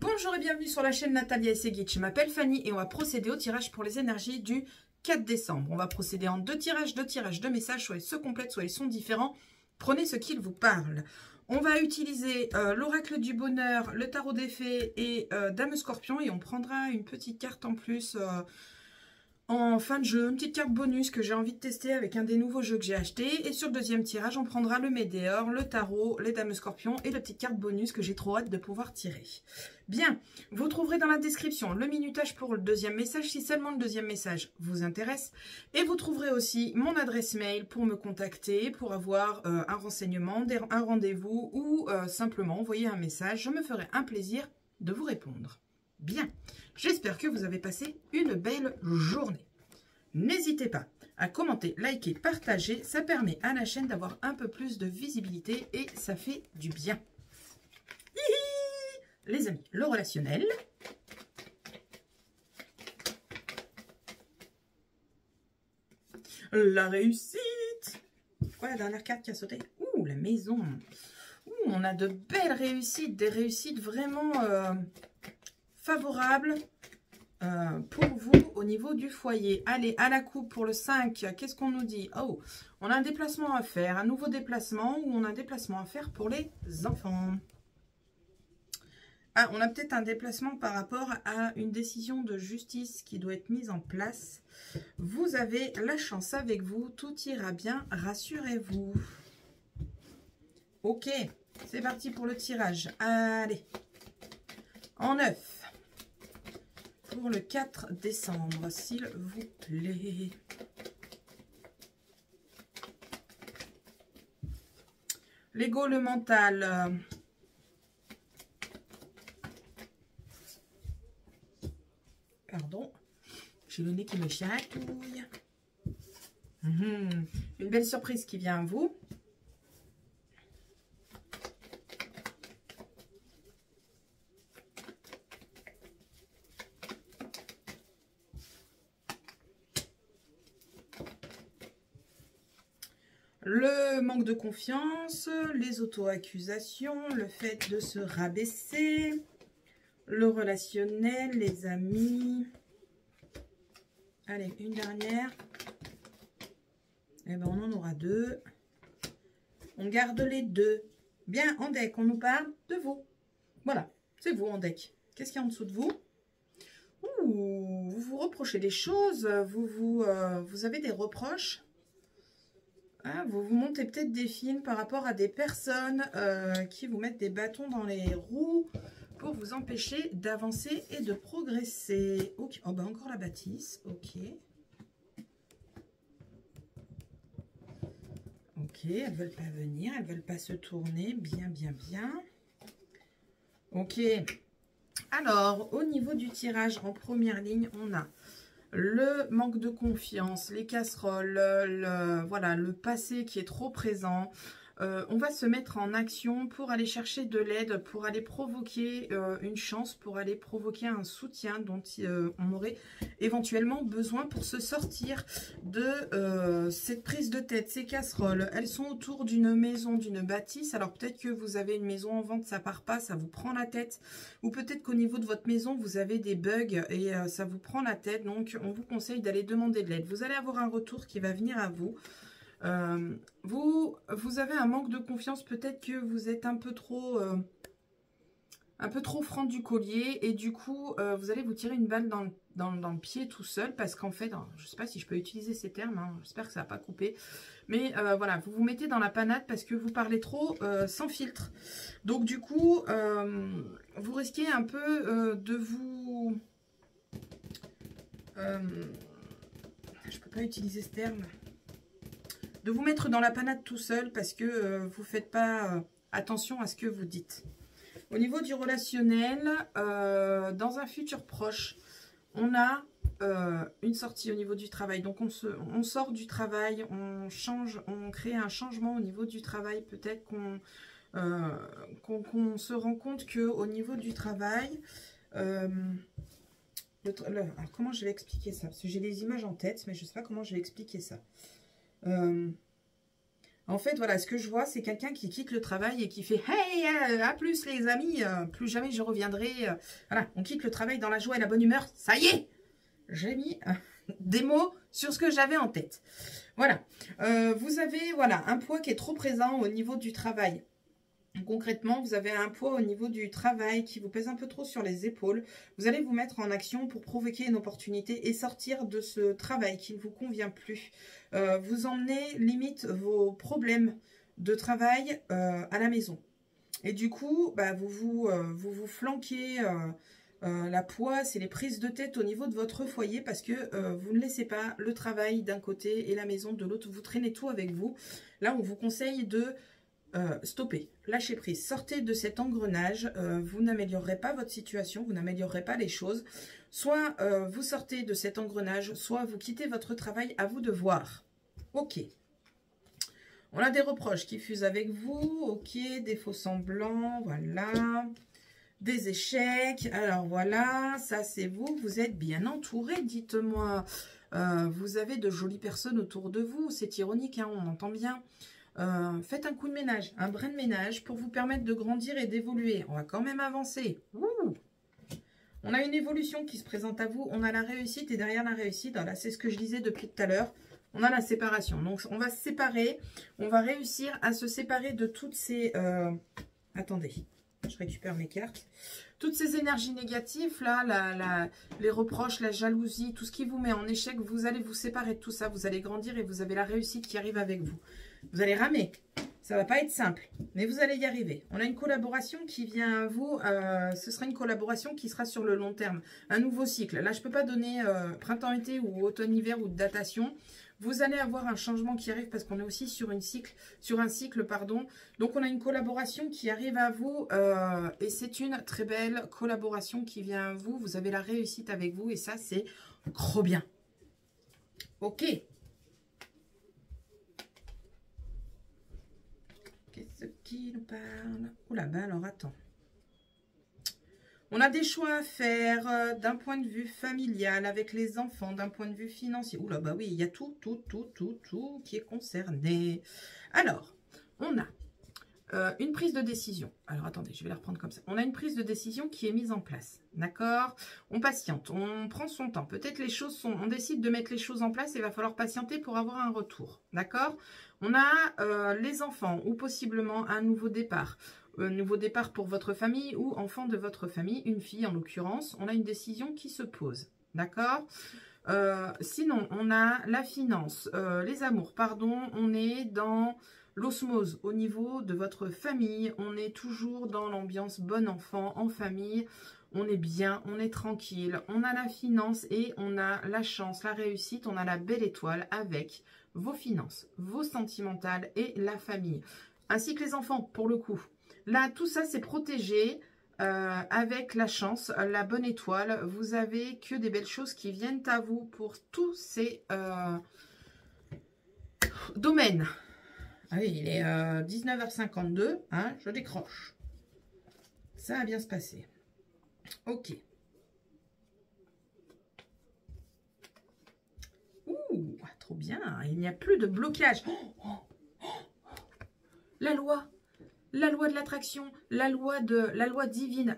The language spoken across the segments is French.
Bonjour et bienvenue sur la chaîne Natalia Esseguit. Je m'appelle Fanny et on va procéder au tirage pour les énergies du 4 décembre. On va procéder en deux tirages de messages, soit ils se complètent, soit ils sont différents. Prenez ce qu'il vous parle. On va utiliser l'oracle du bonheur, le tarot des fées et Dame Scorpion. Et on prendra une petite carte en plus en fin de jeu, une petite carte bonus que j'ai envie de tester avec un des nouveaux jeux que j'ai acheté. Et sur le deuxième tirage, on prendra le Médéor, le tarot, les Dames Scorpion et la petite carte bonus que j'ai trop hâte de pouvoir tirer. Bien, vous trouverez dans la description le minutage pour le deuxième message si seulement le deuxième message vous intéresse. Et vous trouverez aussi mon adresse mail pour me contacter, pour avoir un renseignement, un rendez-vous ou simplement envoyer un message. Je me ferai un plaisir de vous répondre. Bien, j'espère que vous avez passé une belle journée. N'hésitez pas à commenter, liker, partager. Ça permet à la chaîne d'avoir un peu plus de visibilité et ça fait du bien. Les amis, le relationnel. La réussite. Quoi, la dernière carte qui a sauté? Ouh, la maison. Ouh, on a de belles réussites, des réussites vraiment favorables pour vous au niveau du foyer. Allez, à la coupe pour le 5, qu'est-ce qu'on nous dit? Oh, on a un déplacement à faire, un nouveau déplacement ou on a un déplacement à faire pour les enfants. Ah, on a peut-être un déplacement par rapport à une décision de justice qui doit être mise en place. Vous avez la chance avec vous, tout ira bien, rassurez-vous. Ok, c'est parti pour le tirage. Allez, en 9. Pour le 4 décembre, s'il vous plaît. L'ego, le mental. Pardon, j'ai le nez qui me chatouille. Une belle surprise qui vient à vous. Le manque de confiance, les auto-accusations, le fait de se rabaisser, le relationnel, les amis. Allez, une dernière. Eh bien, on en aura deux. On garde les deux. Bien, en deck, on nous parle de vous. Voilà, c'est vous en deck. Qu'est-ce qu'il y a en dessous de vous? Ouh, vous vous reprochez des choses. Vous avez des reproches. Ah, vous vous montez peut-être des films par rapport à des personnes qui vous mettent des bâtons dans les roues pour vous empêcher d'avancer et de progresser. Okay. Oh, bah encore la bâtisse. Ok. Ok, elles ne veulent pas venir, elles ne veulent pas se tourner. Bien, bien, bien. Ok. Alors, au niveau du tirage, en première ligne, on a le manque de confiance, les casseroles, voilà, le passé qui est trop présent. On va se mettre en action pour aller chercher de l'aide, pour aller provoquer une chance, pour aller provoquer un soutien dont on aurait éventuellement besoin pour se sortir de cette prise de tête. Ces casseroles, elles sont autour d'une maison, d'une bâtisse. Alors peut-être que vous avez une maison en vente, ça part pas, ça vous prend la tête. Ou peut-être qu'au niveau de votre maison, vous avez des bugs et ça vous prend la tête. Donc on vous conseille d'aller demander de l'aide. Vous allez avoir un retour qui va venir à vous. Vous avez un manque de confiance, peut-être que vous êtes un peu trop franc du collier et du coup vous allez vous tirer une balle dans le pied tout seul parce qu'en fait, je ne sais pas si je peux utiliser ces termes, hein, j'espère que ça va pas couper, mais voilà, vous vous mettez dans la panade parce que vous parlez trop sans filtre, donc du coup vous risquez un peu de vous je peux pas utiliser ce terme, de vous mettre dans la panade tout seul parce que vous ne faites pas attention à ce que vous dites. Au niveau du relationnel, dans un futur proche, on a une sortie au niveau du travail. Donc on sort du travail, on change, on crée un changement au niveau du travail. Peut-être qu'on se rend compte qu'au niveau du travail, alors comment je vais expliquer ça? Parce que j'ai des images en tête, mais je ne sais pas comment je vais expliquer ça. En fait, voilà, ce que je vois, c'est quelqu'un qui quitte le travail et qui fait « Hey, à plus les amis, plus jamais je reviendrai. » Voilà, on quitte le travail dans la joie et la bonne humeur. Ça y est, j'ai mis des mots sur ce que j'avais en tête. Voilà, vous avez voilà, un poids qui est trop présent au niveau du travail. Concrètement, vous avez un poids au niveau du travail qui vous pèse un peu trop sur les épaules. Vous allez vous mettre en action pour provoquer une opportunité et sortir de ce travail qui ne vous convient plus. Vous emmenez limite vos problèmes de travail à la maison. Et du coup, bah, vous flanquez la poisse et les prises de tête au niveau de votre foyer parce que vous ne laissez pas le travail d'un côté et la maison de l'autre. Vous traînez tout avec vous. Là, on vous conseille de stoppez, lâchez prise, sortez de cet engrenage, vous n'améliorerez pas votre situation, vous n'améliorerez pas les choses. Soit vous sortez de cet engrenage, soit vous quittez votre travail, à vous de voir. Ok. On a des reproches qui fusent avec vous, ok, des faux semblants, voilà. Des échecs, alors voilà, ça c'est vous, vous êtes bien entouré, dites-moi. Vous avez de jolies personnes autour de vous, c'est ironique, hein, on entend bien. Faites un coup de ménage, un brin de ménage pour vous permettre de grandir et d'évoluer. On va quand même avancer. Ouh, on a une évolution qui se présente à vous. On a la réussite et derrière la réussite, là c'est ce que je disais depuis tout à l'heure, on a la séparation. Donc on va se séparer, on va réussir à se séparer de toutes ces... Attendez, je récupère mes cartes. Toutes ces énergies négatives, là, les reproches, la jalousie, tout ce qui vous met en échec, vous allez vous séparer de tout ça. Vous allez grandir et vous avez la réussite qui arrive avec vous. Vous allez ramer. Ça va pas être simple, mais vous allez y arriver. On a une collaboration qui vient à vous. Ce sera une collaboration qui sera sur le long terme. Un nouveau cycle. Là, je peux pas donner printemps-été ou automne-hiver ou de datation. Vous allez avoir un changement qui arrive parce qu'on est aussi sur un cycle, pardon. Donc, on a une collaboration qui arrive à vous et c'est une très belle collaboration qui vient à vous. Vous avez la réussite avec vous et ça, c'est trop bien. Ok. Qu'est-ce qui nous parle? Oh là bas, alors attends. On a des choix à faire d'un point de vue familial, avec les enfants, d'un point de vue financier. Ouh là, bah oui, il y a tout qui est concerné. Alors, on a une prise de décision. Alors, attendez, je vais la reprendre comme ça. On a une prise de décision qui est mise en place, d'accord? On patiente, on prend son temps. Peut-être les choses sont... On décide de mettre les choses en place et il va falloir patienter pour avoir un retour, d'accord? On a les enfants ou possiblement un nouveau départ. Nouveau départ pour votre famille ou enfant de votre famille, une fille en l'occurrence, on a une décision qui se pose, d'accord? Sinon, on a la finance, les amours, pardon, on est dans l'osmose au niveau de votre famille, on est toujours dans l'ambiance bon enfant, en famille, on est bien, on est tranquille, on a la finance et on a la chance, la réussite, on a la belle étoile avec vos finances, vos sentimentales et la famille, ainsi que les enfants pour le coup. Là, tout ça, c'est protégé avec la chance, la bonne étoile. Vous avez que des belles choses qui viennent à vous pour tous ces domaines. Ah oui, il est 19h52. Hein, je décroche. Ça va bien se passer. Ok. Ouh, trop bien. Il n'y a plus de blocage. La loi. La loi de l'attraction, la loi divine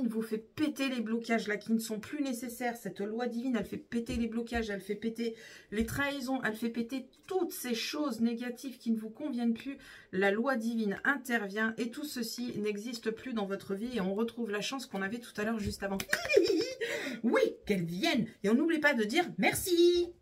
vous fait péter les blocages là qui ne sont plus nécessaires. Cette loi divine, elle fait péter les blocages, elle fait péter les trahisons, elle fait péter toutes ces choses négatives qui ne vous conviennent plus. La loi divine intervient et tout ceci n'existe plus dans votre vie et on retrouve la chance qu'on avait tout à l'heure juste avant. Oui, qu'elle vienne et on n'oublie pas de dire merci.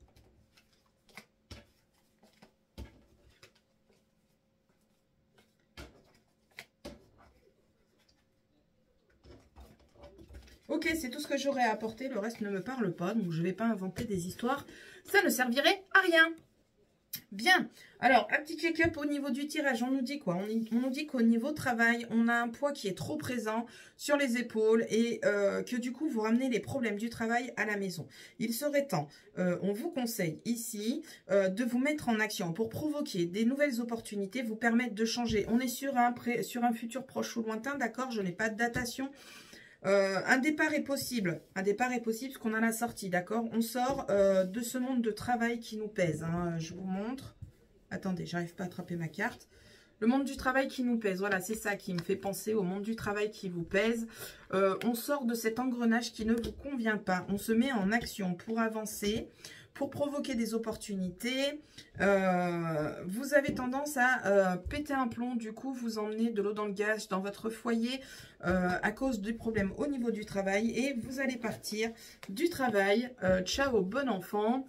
Ok, c'est tout ce que j'aurais à apporter, le reste ne me parle pas, donc je ne vais pas inventer des histoires. Ça ne servirait à rien. Bien, alors un petit check-up au niveau du tirage, on nous dit quoi? On nous dit qu'au niveau travail, on a un poids qui est trop présent sur les épaules et que du coup, vous ramenez les problèmes du travail à la maison. Il serait temps, on vous conseille ici, de vous mettre en action pour provoquer des nouvelles opportunités, vous permettre de changer. On est sur un futur proche ou lointain, d'accord? Je n'ai pas de datation. Un départ est possible. Un départ est possible parce qu'on a la sortie, d'accord? On sort de ce monde de travail qui nous pèse. Hein. Je vous montre. Attendez, j'arrive pas à attraper ma carte. Le monde du travail qui nous pèse. Voilà, c'est ça qui me fait penser au monde du travail qui vous pèse. On sort de cet engrenage qui ne vous convient pas. On se met en action pour avancer, pour provoquer des opportunités. Vous avez tendance à péter un plomb. Du coup, vous emmenez de l'eau dans le gaz dans votre foyer à cause du problème au niveau du travail. Et vous allez partir du travail. Ciao, bon enfant.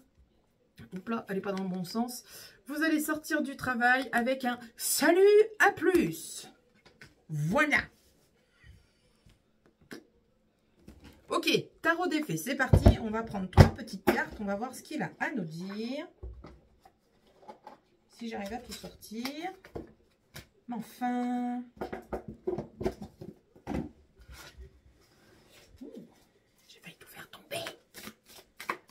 Oups là, elle n'est pas dans le bon sens. Vous allez sortir du travail avec un « Salut, à plus !» Voilà. Ok, tarot des fées, c'est parti. On va prendre 3 petites cartes. On va voir ce qu'il a à nous dire. Si j'arrive à tout sortir. Mais enfin... J'ai failli tout faire tomber.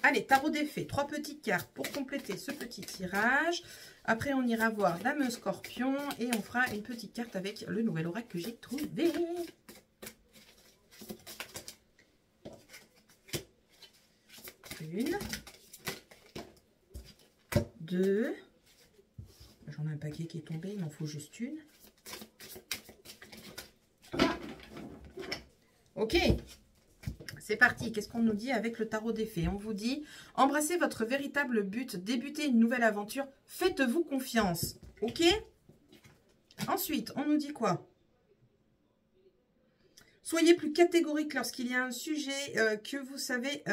Allez, tarot des fées, 3 petites cartes pour compléter ce petit tirage. Après, on ira voir Dame Scorpion et on fera une petite carte avec le nouvel oracle que j'ai trouvé. Une. 2. J'en ai un paquet qui est tombé, il m'en faut juste une. 3. Ok. C'est parti, qu'est-ce qu'on nous dit avec le tarot des fées? On vous dit, embrassez votre véritable but, débutez une nouvelle aventure, faites-vous confiance. Ok? Ensuite, on nous dit quoi? Soyez plus catégorique lorsqu'il y a un sujet que vous savez...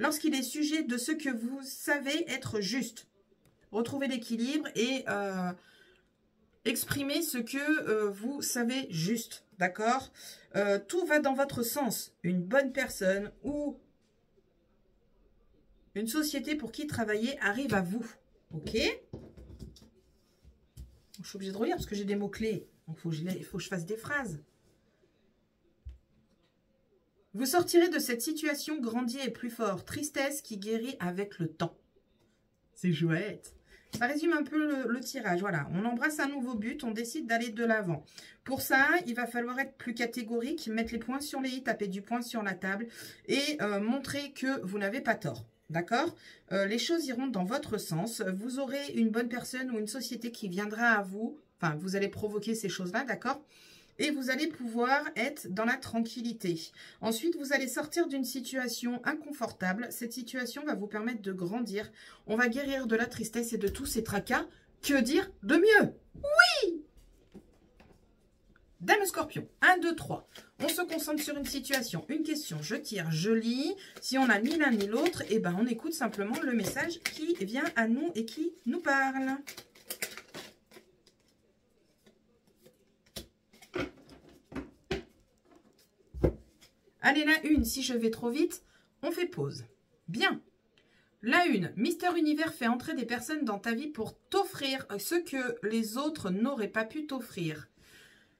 lorsqu'il est sujet de ce que vous savez être juste. Retrouvez l'équilibre et exprimez ce que vous savez juste. D'accord? Tout va dans votre sens. Une bonne personne ou une société pour qui travailler arrive à vous. Ok? Je suis obligée de relire parce que j'ai des mots-clés. Donc, il faut que je fasse des phrases. Vous sortirez de cette situation grandi et plus fort. Tristesse qui guérit avec le temps. C'est chouette. Ça résume un peu le tirage. Voilà, on embrasse un nouveau but, on décide d'aller de l'avant. Pour ça, il va falloir être plus catégorique, mettre les points sur les i, taper du poing sur la table et montrer que vous n'avez pas tort. D'accord? Les choses iront dans votre sens. Vous aurez une bonne personne ou une société qui viendra à vous. Enfin, vous allez provoquer ces choses-là, d'accord? Et vous allez pouvoir être dans la tranquillité. Ensuite, vous allez sortir d'une situation inconfortable. Cette situation va vous permettre de grandir. On va guérir de la tristesse et de tous ces tracas. Que dire de mieux? Oui! Dame Scorpion, 1, 2, 3. On se concentre sur une situation, une question. Je tire, je lis. Si on n'a ni l'un ni l'autre, eh ben on écoute simplement le message qui vient à nous et qui nous parle. Allez, la une, si je vais trop vite, on fait pause. Bien. La une, Mister Univers fait entrer des personnes dans ta vie pour t'offrir ce que les autres n'auraient pas pu t'offrir.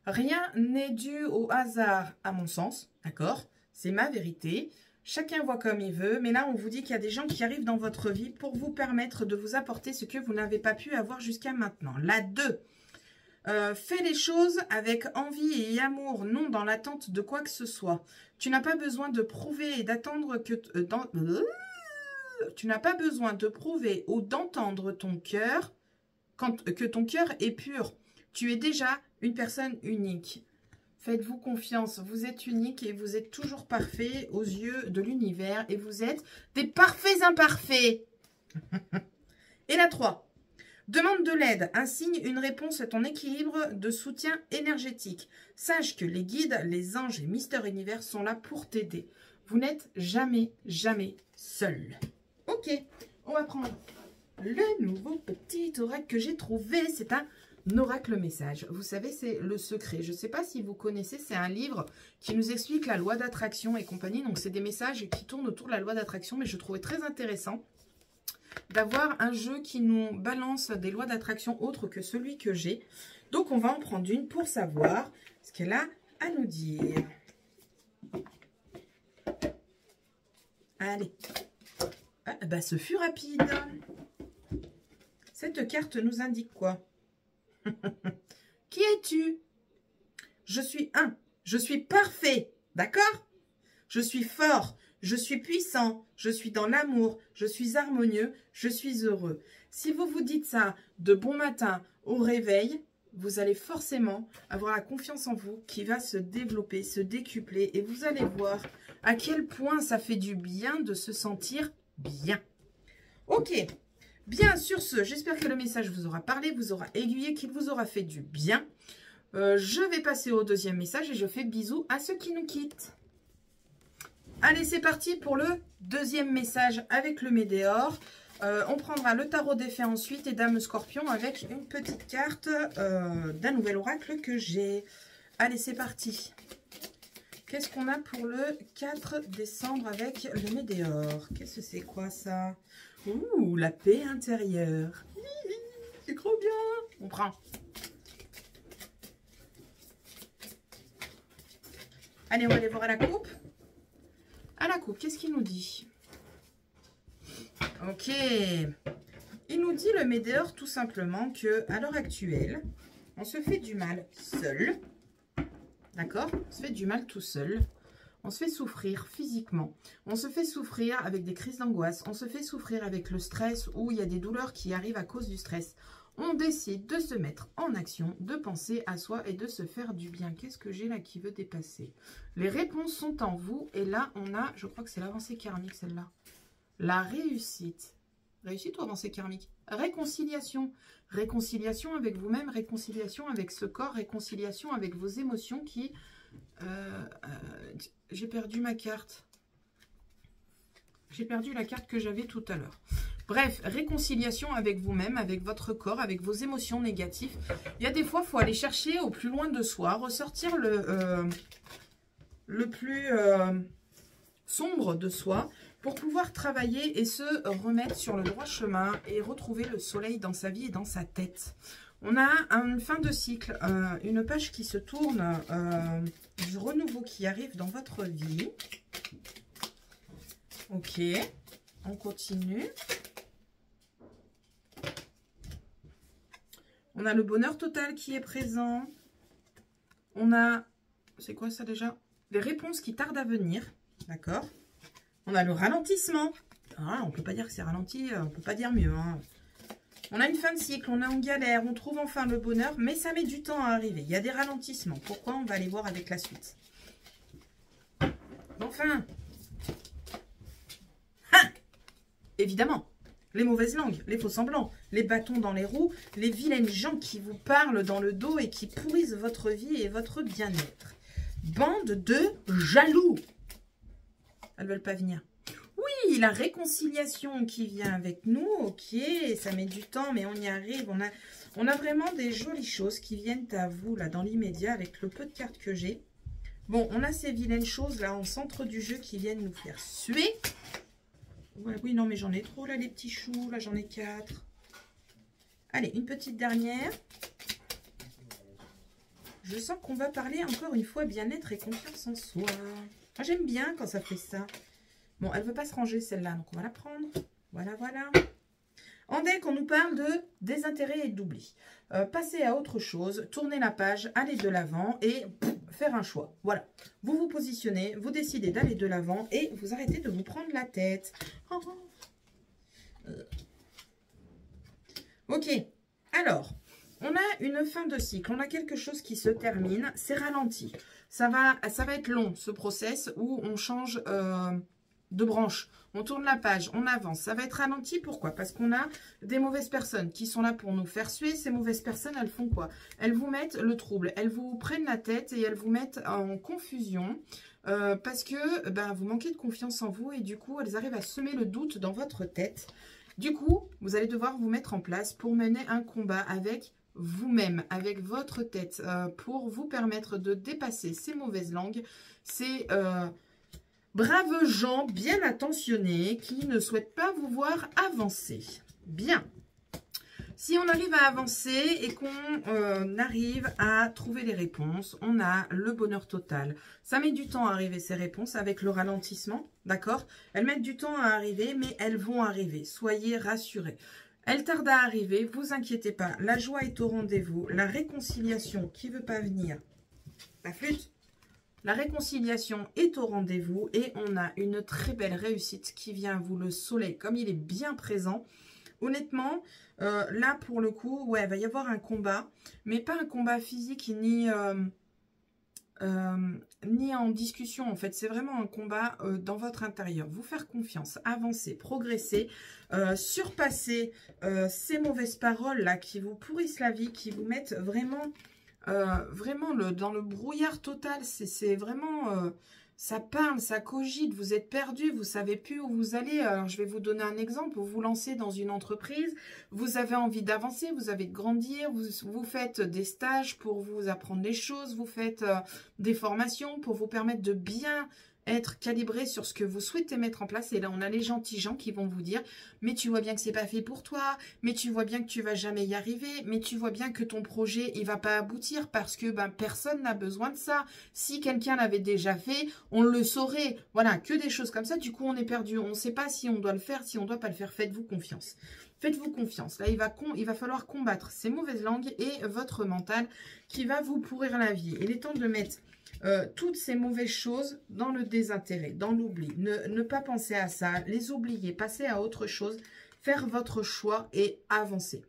Rien n'est dû au hasard, à mon sens, d'accord? C'est ma vérité. Chacun voit comme il veut, mais là, on vous dit qu'il y a des gens qui arrivent dans votre vie pour vous permettre de vous apporter ce que vous n'avez pas pu avoir jusqu'à maintenant. La 2, fais les choses avec envie et amour, non dans l'attente de quoi que ce soit. Tu n'as pas besoin de prouver et d'attendre que... tu n'as pas besoin de prouver ou d'entendre ton cœur que ton cœur est pur. Tu es déjà une personne unique. Faites-vous confiance, vous êtes unique et vous êtes toujours parfait aux yeux de l'univers et vous êtes des parfaits imparfaits. Et la 3. Demande de l'aide, un signe, une réponse à ton équilibre de soutien énergétique. Sache que les guides, les anges et Mister Univers sont là pour t'aider. Vous n'êtes jamais, jamais seul. Ok, on va prendre le nouveau petit oracle que j'ai trouvé. C'est un oracle message. Vous savez, c'est le secret. Je ne sais pas si vous connaissez, c'est un livre qui nous explique la loi d'attraction et compagnie. Donc, c'est des messages qui tournent autour de la loi d'attraction, mais je trouvais très intéressant d'avoir un jeu qui nous balance des lois d'attraction autres que celui que j'ai. Donc, on va en prendre une pour savoir ce qu'elle a à nous dire. Allez. Ah, bah, ce fut rapide. Cette carte nous indique quoi? Qui es-tu? Je suis un. Je suis parfait. D'accord? Je suis fort. Je suis puissant, je suis dans l'amour, je suis harmonieux, je suis heureux. Si vous vous dites ça de bon matin au réveil, vous allez forcément avoir la confiance en vous qui va se développer, se décupler. Et vous allez voir à quel point ça fait du bien de se sentir bien. Ok, bien sur ce, j'espère que le message vous aura parlé, vous aura aiguillé, qu'il vous aura fait du bien. Je vais passer au deuxième message et je fais bisous à ceux qui nous quittent. Allez, c'est parti pour le deuxième message avec le Médéor. On prendra le tarot des fées ensuite et Dame Scorpion avec une petite carte d'un nouvel oracle que j'ai. Allez, c'est parti. Qu'est-ce qu'on a pour le 4 décembre avec le Médéor? Qu'est-ce que c'est quoi ça? Ouh, la paix intérieure. C'est trop bien. On prend. Allez, on va aller voir à la coupe. À la coupe, qu'est-ce qu'il nous dit? Ok. Il nous dit, le Médéor, tout simplement, que à l'heure actuelle, on se fait du mal seul. D'accord? On se fait du mal tout seul. On se fait souffrir physiquement. On se fait souffrir avec des crises d'angoisse. On se fait souffrir avec le stress où il y a des douleurs qui arrivent à cause du stress. On décide de se mettre en action, de penser à soi et de se faire du bien. Qu'est-ce que j'ai là qui veut dépasser? Les réponses sont en vous. Et là, on a, je crois que c'est l'avancée karmique, celle-là. La réussite. Réussite ou avancée karmique? Réconciliation. Réconciliation avec vous-même, réconciliation avec ce corps, réconciliation avec vos émotions qui... j'ai perdu ma carte. J'ai perdu la carte que j'avais tout à l'heure. Bref, réconciliation avec vous-même, avec votre corps, avec vos émotions négatives. Il y a des fois, il faut aller chercher au plus loin de soi, ressortir le plus sombre de soi pour pouvoir travailler et se remettre sur le droit chemin et retrouver le soleil dans sa vie et dans sa tête. On a une fin de cycle, une page qui se tourne, du renouveau qui arrive dans votre vie. Ok, on continue. On a le bonheur total qui est présent. On a, c'est quoi ça déjà? Les réponses qui tardent à venir, d'accord? On a le ralentissement. Ah, on ne peut pas dire que c'est ralenti, on ne peut pas dire mieux. Hein. On a une fin de cycle, on est en galère, on trouve enfin le bonheur, mais ça met du temps à arriver. Il y a des ralentissements. Pourquoi? On va aller voir avec la suite. Enfin, évidemment, les mauvaises langues, les faux semblants, les bâtons dans les roues, les vilaines gens qui vous parlent dans le dos et qui pourrissent votre vie et votre bien-être. Bande de jaloux. Elles ne veulent pas venir. Oui, la réconciliation qui vient avec nous, ok, ça met du temps, mais on y arrive. On a vraiment des jolies choses qui viennent à vous, là, dans l'immédiat, avec le peu de cartes que j'ai. Bon, on a ces vilaines choses, là, en centre du jeu, qui viennent nous faire suer. Ouais, oui, non, mais j'en ai trop, là, les petits choux. Là, j'en ai 4. Allez, une petite dernière. Je sens qu'on va parler, encore une fois, bien-être et confiance en soi. Moi, j'aime bien quand ça fait ça. Bon, elle ne veut pas se ranger, celle-là, donc on va la prendre. Voilà, voilà. En deck, on nous parle de désintérêt et d'oubli. Passer à autre chose, tourner la page, aller de l'avant et faire un choix. Voilà. Vous vous positionnez, vous décidez d'aller de l'avant et vous arrêtez de vous prendre la tête. Ok. Alors, on a une fin de cycle. On a quelque chose qui se termine. C'est ralenti. Ça va être long, ce process où on change de branche. On tourne la page, on avance. Ça va être ralenti. Pourquoi? Parce qu'on a des mauvaises personnes qui sont là pour nous faire suer. Ces mauvaises personnes, elles font quoi? Elles vous mettent le trouble. Elles vous prennent la tête et elles vous mettent en confusion parce que vous manquez de confiance en vous et du coup, elles arrivent à semer le doute dans votre tête. Du coup, vous allez devoir vous mettre en place pour mener un combat avec vous-même, avec votre tête, pour vous permettre de dépasser ces mauvaises langues, ces braves gens bien attentionnés qui ne souhaitent pas vous voir avancer. Bien. Si on arrive à avancer et qu'on arrive à trouver les réponses, on a le bonheur total. Ça met du temps à arriver ces réponses avec le ralentissement, d'accord? Elles mettent du temps à arriver, mais elles vont arriver. Soyez rassurés. Elles tardent à arriver, vous inquiétez pas. La joie est au rendez-vous. La réconciliation qui ne veut pas venir. La flûte. La réconciliation est au rendez-vous et on a une très belle réussite qui vient à vous. Le soleil, comme il est bien présent, Honnêtement, là, pour le coup, ouais, il va y avoir un combat, mais pas un combat physique ni en discussion, en fait. C'est vraiment un combat dans votre intérieur. Vous faire confiance, avancer, progresser, surpasser ces mauvaises paroles là qui vous pourrissent la vie, qui vous mettent vraiment, dans le brouillard total. C'est vraiment... ça parle, ça cogite, vous êtes perdu, vous savez plus où vous allez. Alors, je vais vous donner un exemple. Vous vous lancez dans une entreprise, vous avez envie d'avancer, vous avez de grandir, vous faites des stages pour vous apprendre les choses, vous faites des formations pour vous permettre de bien être calibré sur ce que vous souhaitez mettre en place. Et là, on a les gentils gens qui vont vous dire « Mais tu vois bien que c'est pas fait pour toi, mais tu vois bien que tu vas jamais y arriver, mais tu vois bien que ton projet, il va pas aboutir parce que personne n'a besoin de ça. Si quelqu'un l'avait déjà fait, on le saurait. » Voilà, que des choses comme ça. Du coup, on est perdu. On ne sait pas si on doit le faire, si on ne doit pas le faire. Faites-vous confiance. Faites-vous confiance. Là, il va falloir combattre ces mauvaises langues et votre mental qui va vous pourrir la vie. Il est temps de mettre toutes ces mauvaises choses dans le désintérêt, dans l'oubli. Ne pas penser à ça, les oublier, passer à autre chose, faire votre choix et avancer.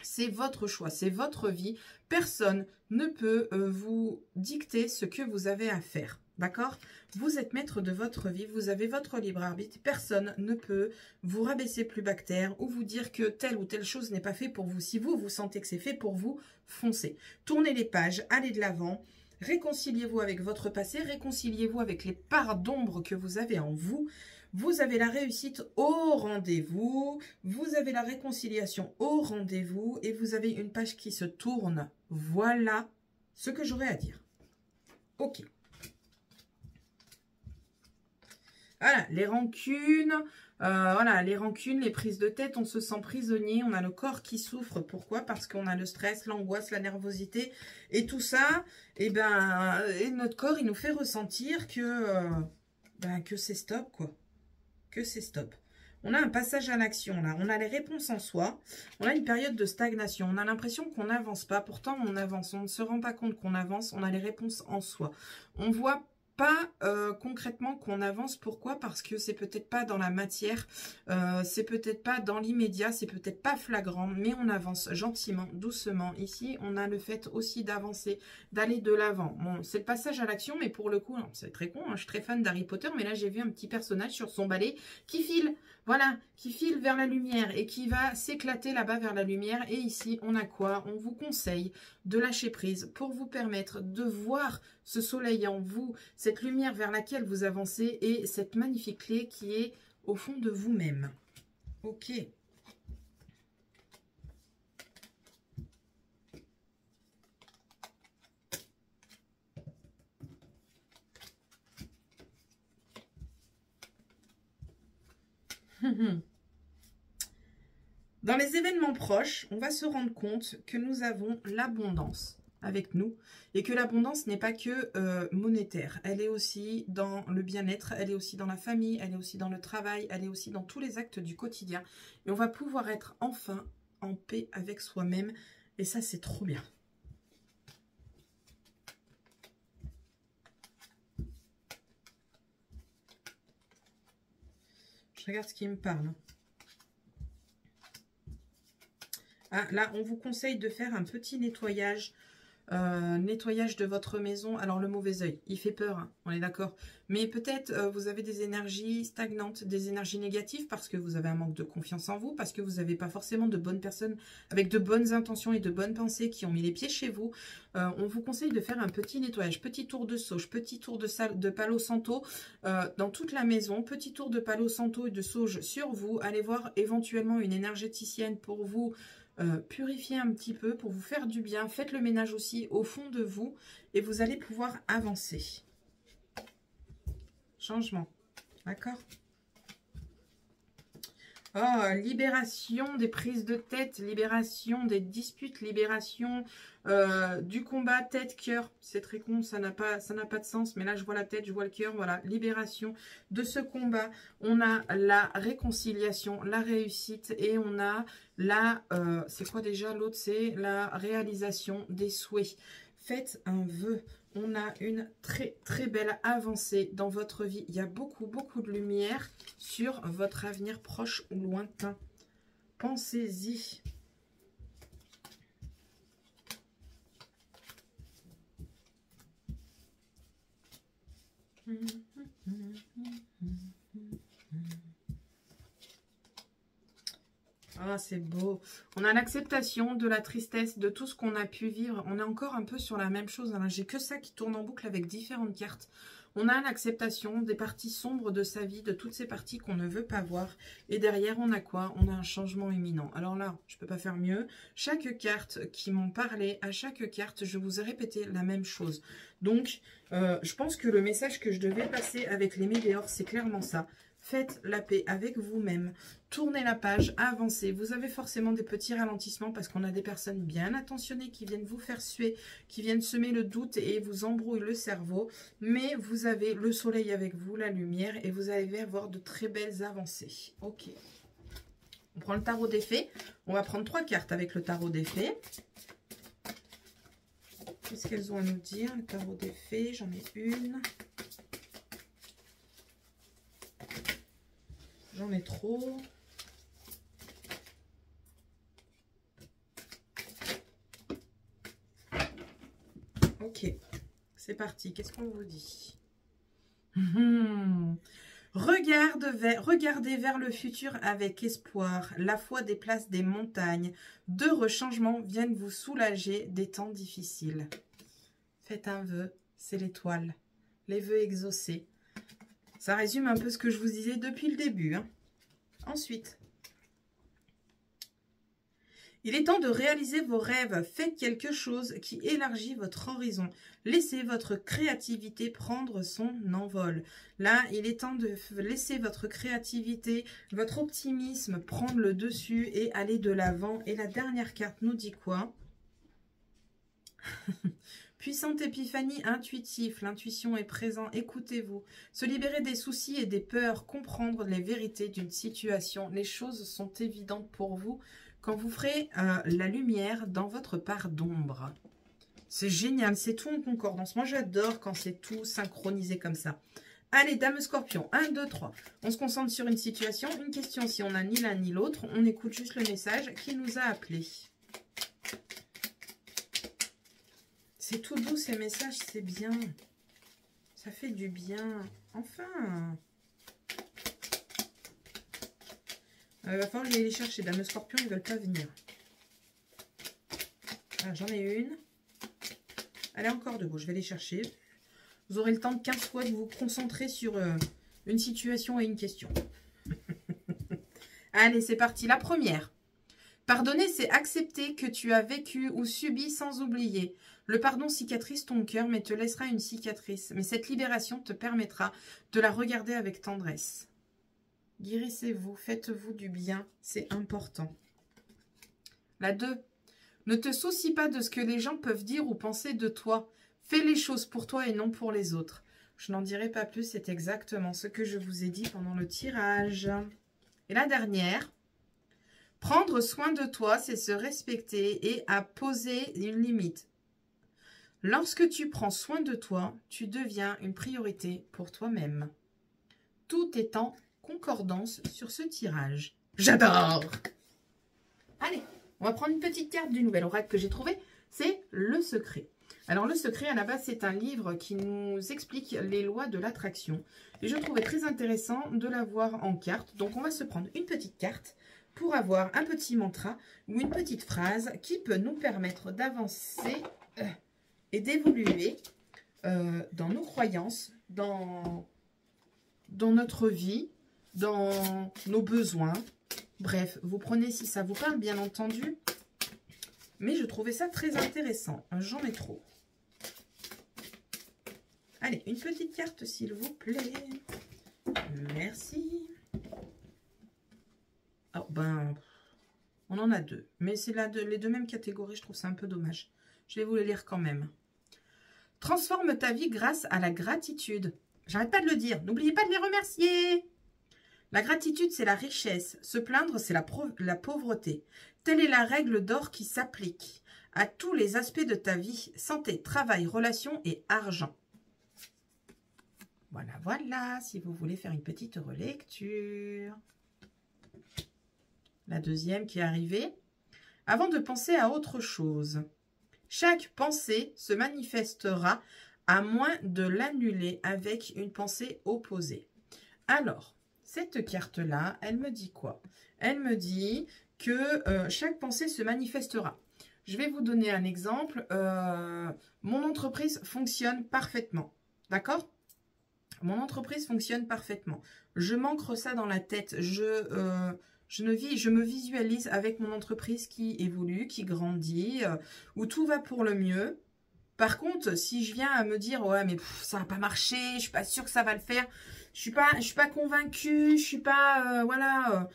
C'est votre choix, c'est votre vie. Personne ne peut vous dicter ce que vous avez à faire. D'accord? Vous êtes maître de votre vie, vous avez votre libre arbitre. Personne ne peut vous rabaisser plus bas que terre ou vous dire que telle ou telle chose n'est pas fait pour vous. Si vous sentez que c'est fait pour vous, foncez. Tournez les pages, allez de l'avant. Réconciliez-vous avec votre passé, réconciliez-vous avec les parts d'ombre que vous avez en vous. Vous avez la réussite au rendez-vous, vous avez la réconciliation au rendez-vous et vous avez une page qui se tourne. Voilà ce que j'aurais à dire. Ok. Voilà, les rancunes, les rancunes, les prises de tête, on se sent prisonnier, on a le corps qui souffre. Pourquoi? Parce qu'on a le stress, l'angoisse, la nervosité et tout ça. Et notre corps, il nous fait ressentir que c'est stop, quoi. Que c'est stop. On a un passage à l'action, là. On a les réponses en soi. On a une période de stagnation. On a l'impression qu'on n'avance pas. Pourtant, on avance. On ne se rend pas compte qu'on avance. On a les réponses en soi. On voit pas concrètement qu'on avance. Pourquoi? Parce que c'est peut-être pas dans la matière, c'est peut-être pas dans l'immédiat, c'est peut-être pas flagrant, mais on avance gentiment, doucement. Ici, on a le fait aussi d'avancer, d'aller de l'avant. Bon, c'est le passage à l'action, mais pour le coup, c'est très con, hein, je suis très fan d'Harry Potter, mais là, j'ai vu un petit personnage sur son balai qui file, voilà, qui file vers la lumière et qui va s'éclater là-bas vers la lumière. Et ici, on a quoi? On vous conseille de lâcher prise pour vous permettre de voir ce soleil en vous, cette lumière vers laquelle vous avancez et cette magnifique clé qui est au fond de vous-même. Ok. Dans les événements proches, on va se rendre compte que nous avons l'abondance avec nous et que l'abondance n'est pas que monétaire. Elle est aussi dans le bien-être, elle est aussi dans la famille, elle est aussi dans le travail, elle est aussi dans tous les actes du quotidien. Et on va pouvoir être enfin en paix avec soi-même et ça, c'est trop bien. Je regarde ce qui me parle. Ah, là, on vous conseille de faire un petit nettoyage. Nettoyage de votre maison. Alors, le mauvais œil, il fait peur, hein, on est d'accord. Mais peut-être vous avez des énergies stagnantes, des énergies négatives parce que vous avez un manque de confiance en vous, parce que vous n'avez pas forcément de bonnes personnes avec de bonnes intentions et de bonnes pensées qui ont mis les pieds chez vous. On vous conseille de faire un petit nettoyage, petit tour de sauge, petit tour de Palo Santo dans toute la maison, petit tour de Palo Santo et de sauge sur vous. Allez voir éventuellement une énergéticienne pour vous purifier un petit peu, pour vous faire du bien. Faites le ménage aussi au fond de vous et vous allez pouvoir avancer. Changement, d'accord? Oh, libération des prises de tête, libération des disputes, libération du combat tête-cœur. C'est très con, ça n'a pas de sens, mais là je vois la tête, je vois le cœur, voilà, libération de ce combat. On a la réconciliation, la réussite et on a la, c'est quoi déjà l'autre? C'est la réalisation des souhaits. Faites un vœu. On a une très très belle avancée dans votre vie. Il y a beaucoup de lumière sur votre avenir proche ou lointain. Pensez-y. Ah, c'est beau. On a l'acceptation de la tristesse, de tout ce qu'on a pu vivre. On est encore un peu sur la même chose. J'ai que ça qui tourne en boucle avec différentes cartes. On a l'acceptation des parties sombres de sa vie, de toutes ces parties qu'on ne veut pas voir. Et derrière, on a quoi? On a un changement imminent. Alors là, je ne peux pas faire mieux. Chaque carte qui m'ont parlé, à chaque carte, je vous ai répété la même chose. Donc, je pense que le message que je devais passer avec les météores, c'est clairement ça. Faites la paix avec vous-même, tournez la page, avancez. Vous avez forcément des petits ralentissements parce qu'on a des personnes bien attentionnées qui viennent vous faire suer, qui viennent semer le doute et vous embrouillent le cerveau. Mais vous avez le soleil avec vous, la lumière, et vous allez avoir de très belles avancées. Ok. On prend le tarot des fées. On va prendre 3 cartes avec le tarot des fées. Qu'est-ce qu'elles ont à nous dire? Le tarot des fées, j'en ai une. J'en ai trop. Ok, c'est parti. Qu'est-ce qu'on vous dit? Regardez vers le futur avec espoir. La foi déplace des montagnes. D'heureux changements viennent vous soulager des temps difficiles. Faites un vœu, c'est l'étoile. Les vœux exaucés. Ça résume un peu ce que je vous disais depuis le début. Hein. Ensuite, il est temps de réaliser vos rêves. Faites quelque chose qui élargit votre horizon. Laissez votre créativité prendre son envol. Là, il est temps de laisser votre créativité, votre optimisme prendre le dessus et aller de l'avant. Et la dernière carte nous dit quoi? Puissante épiphanie intuitive, l'intuition est présente, écoutez-vous. Se libérer des soucis et des peurs, comprendre les vérités d'une situation. Les choses sont évidentes pour vous quand vous ferez la lumière dans votre part d'ombre. C'est génial, c'est tout en concordance. Moi, j'adore quand c'est tout synchronisé comme ça. Allez, Dame Scorpion, 1, 2, 3. On se concentre sur une situation, une question. Si on n'a ni l'un ni l'autre, on écoute juste le message qui nous a appelés. C'est tout doux ces messages, c'est bien. Ça fait du bien. Enfin. Il va falloir que j'aille les chercher. Dame Scorpion, ils ne veulent pas venir. J'en ai une. Elle est encore debout. Je vais les chercher. Vous aurez le temps de 15 fois de vous concentrer sur une situation et une question. Allez, c'est parti. La première. Pardonner, c'est accepter que tu as vécu ou subi sans oublier. Le pardon cicatrise ton cœur, mais te laissera une cicatrice. Mais cette libération te permettra de la regarder avec tendresse. Guérissez-vous, faites-vous du bien, c'est important. La 2. Ne te soucie pas de ce que les gens peuvent dire ou penser de toi. Fais les choses pour toi et non pour les autres. Je n'en dirai pas plus, c'est exactement ce que je vous ai dit pendant le tirage. Et la dernière. Prendre soin de toi, c'est se respecter et à poser une limite. Lorsque tu prends soin de toi, tu deviens une priorité pour toi-même. Tout est en concordance sur ce tirage. J'adore! Allez, on va prendre une petite carte du nouvel oracle que j'ai trouvé. C'est Le Secret. Alors, Le Secret, à la base, c'est un livre qui nous explique les lois de l'attraction. Et je trouvais très intéressant de l'avoir en carte. Donc, on va se prendre une petite carte pour avoir un petit mantra ou une petite phrase qui peut nous permettre d'avancer et d'évoluer dans nos croyances, dans notre vie, dans nos besoins. Bref, vous prenez si ça vous parle, bien entendu. Mais je trouvais ça très intéressant. J'en ai trop. Allez, une petite carte, s'il vous plaît. Merci. Oh, ben, on en a 2. Mais c'est les 2 mêmes catégories, je trouve ça un peu dommage. Je vais vous les lire quand même. Transforme ta vie grâce à la gratitude. J'arrête pas de le dire. N'oubliez pas de les remercier. La gratitude, c'est la richesse. Se plaindre, c'est la pauvreté. Telle est la règle d'or qui s'applique à tous les aspects de ta vie. Santé, travail, relations et argent. Voilà, voilà. Si vous voulez faire une petite relecture. la deuxième qui est arrivée. Avant de penser à autre chose, chaque pensée se manifestera à moins de l'annuler avec une pensée opposée. Alors, cette carte-là, elle me dit quoi? Elle me dit que chaque pensée se manifestera. Je vais vous donner un exemple. Mon entreprise fonctionne parfaitement. D'accord? Mon entreprise fonctionne parfaitement. Je m'ancre ça dans la tête. Je me visualise avec mon entreprise qui évolue, qui grandit, où tout va pour le mieux. Par contre, si je viens à me dire, ouais, mais ça va pas marcher, je suis pas sûre que ça va le faire, je suis pas convaincue, je suis pas, voilà,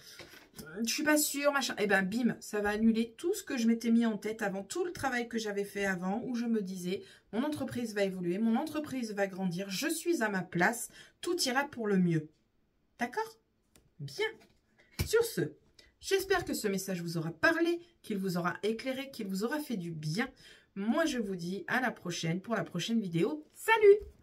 je suis pas sûre, machin. Et ben, bim, ça va annuler tout ce que je m'étais mis en tête avant, tout le travail que j'avais fait avant, où je me disais, mon entreprise va évoluer, mon entreprise va grandir, je suis à ma place, tout ira pour le mieux. D'accord? Bien. Sur ce, j'espère que ce message vous aura parlé, qu'il vous aura éclairé, qu'il vous aura fait du bien. Moi, je vous dis à la prochaine pour la prochaine vidéo. Salut!